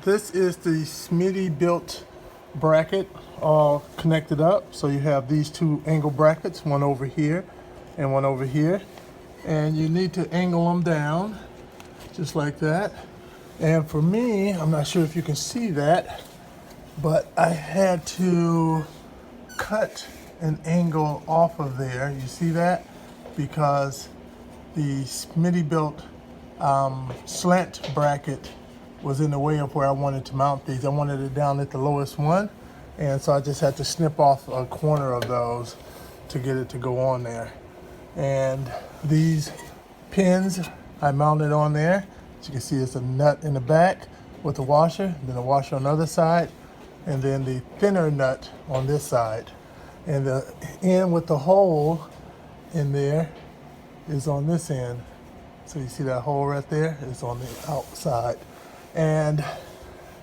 this is the Smittybilt bracket all connected up. So you have these two angle brackets, one over here and one over here. And you need to angle them down just like that. And for me, I'm not sure if you can see that, but I had to cut an angle off of there. You see that? Because the Smittybilt slant bracket was in the way of where I wanted to mount these. I wanted it down at the lowest one, and so I just had to snip off a corner of those to get it to go on there. And these pins I mounted on there. As you can see, it's a nut in the back with a washer, then a washer on the other side, and then the thinner nut on this side. And the end with the hole in there is on this end. So you see that hole right there? It's on the outside. And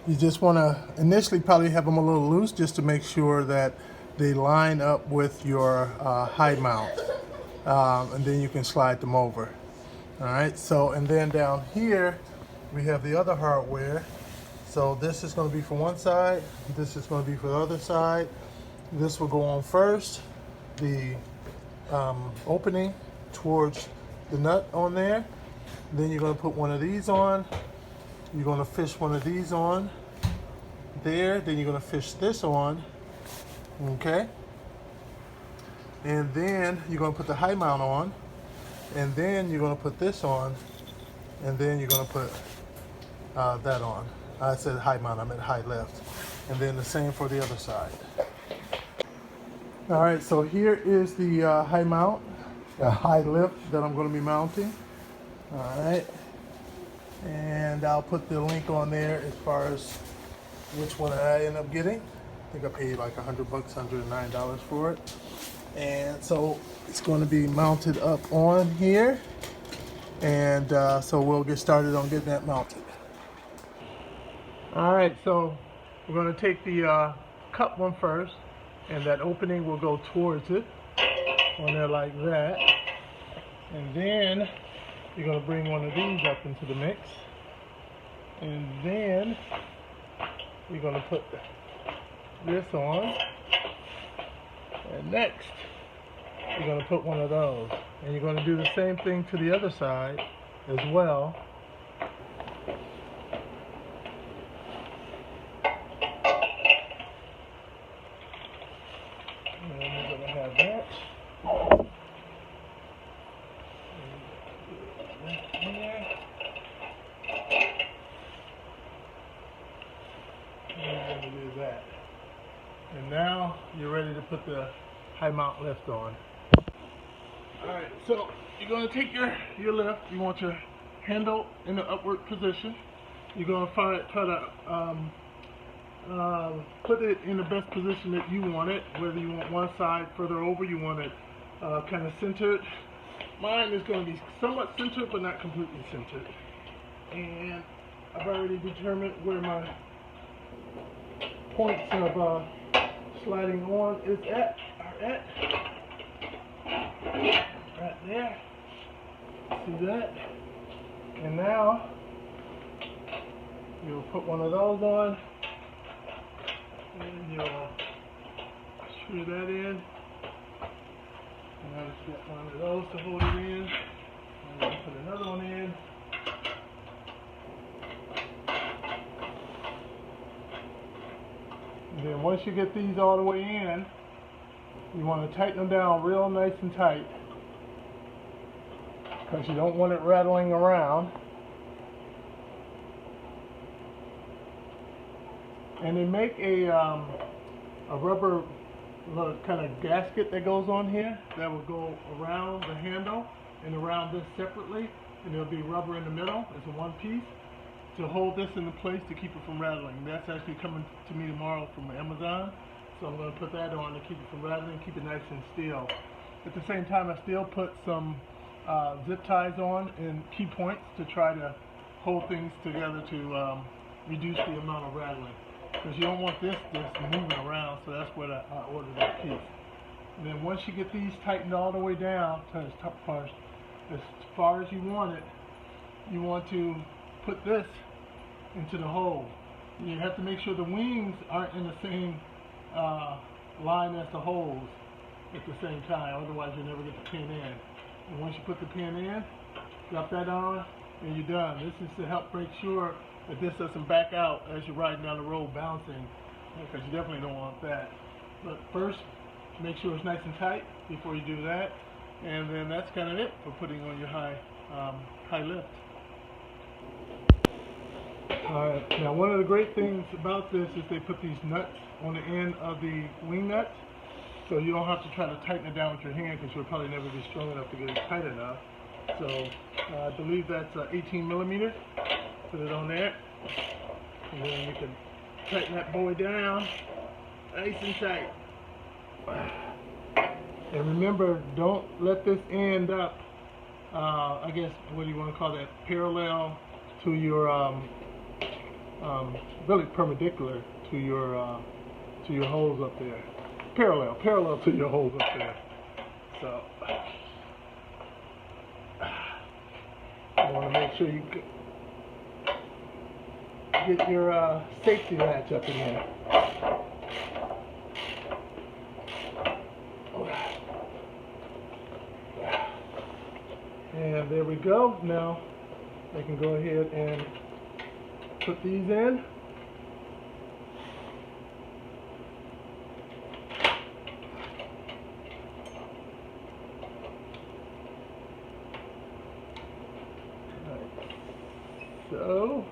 you just want to initially probably have them a little loose just to make sure that they line up with your high mount. And then you can slide them over. All right, so and then down here we have the other hardware. So this is going to be for one side, this is going to be for the other side. This will go on first, the opening towards the nut on there. Then you're going to put one of these on. You're going to fish one of these on there. Then you're going to fish this on. Okay. And then you're going to put the high mount on. And then you're going to put this on. And then you're going to put that on. I said high mount, I meant high left. And then the same for the other side. All right, so here is the high mount, high lift that I'm going to be mounting. All right, and I'll put the link on there as far as which one I end up getting. I think I paid like $100, $109 for it. And so it's going to be mounted up on here. And so we'll get started on getting that mounted. All right, so we're going to take the cup one first, and that opening will go towards it on there like that. And then you're going to bring one of these up into the mix. And then you're going to put this on. And next, you're going to put one of those. And you're going to do the same thing to the other side as well. And you're going to have that. That. And now you're ready to put the high mount lift on. Alright, so you're going to take your lift. You want your handle in the upward position. You're going to try to put it in the best position that you want it, whether you want one side further over, you want it kind of centered. Mine is going to be somewhat centered but not completely centered. And I've already determined where my points of sliding on is at, right there. See that? And now you'll put one of those on, and you'll screw that in. And I'll just get one of those to hold it in. And I'll put another one in. And then once you get these all the way in, you want to tighten them down real nice and tight, because you don't want it rattling around. And they make a rubber kind of gasket that goes on here that will go around the handle and around this separately, and there'll be rubber in the middle. It's a one piece to hold this into place to keep it from rattling. That's actually coming to me tomorrow from Amazon, so I'm going to put that on to keep it from rattling, keep it nice and still. At the same time, I still put some zip ties on and key points to try to hold things together to reduce the amount of rattling, because you don't want this moving around. So that's what I ordered that piece. And then once you get these tightened all the way down to the top part, as far as you want it, you want to put this into the hole. You have to make sure the wings aren't in the same line as the holes at the same time, otherwise you'll never get the pin in. And once you put the pin in, drop that on, and you're done. This is to help make sure that this doesn't back out as you're riding down the road bouncing, because you definitely don't want that. But first, make sure it's nice and tight before you do that, and then that's kind of it for putting on your high lift. Alright, now one of the great things about this is they put these nuts on the end of the wing nuts, so you don't have to try to tighten it down with your hand, because you'll probably never be strong enough to get it tight enough. So I believe that's 18 millimeter. Put it on there, and then you can tighten that boy down nice and tight. And remember, don't let this end up, I guess, what do you want to call that, parallel to your, really perpendicular to your holes up there. Parallel to your holes up there. So, you want to make sure you get your safety latch up in there. And there we go. Now I can go ahead and put these in. So,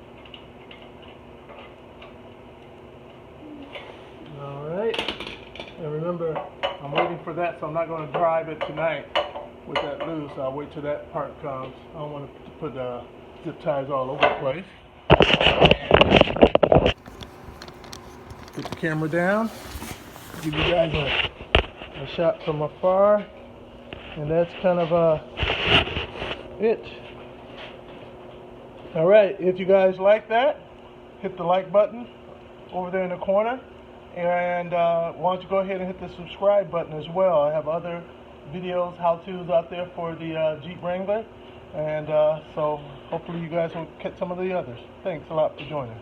alright, and remember, I'm waiting for that, so I'm not going to drive it tonight with that loose. I'll wait till that part comes. I don't want to put zip ties all over the place. Put the camera down, give you guys a shot from afar, and that's kind of it. Alright, if you guys like that, hit the like button over there in the corner, and why don't you go ahead and hit the subscribe button as well. I have other videos, how-tos out there for the Jeep Wrangler, and so hopefully you guys will catch some of the others. Thanks a lot for joining.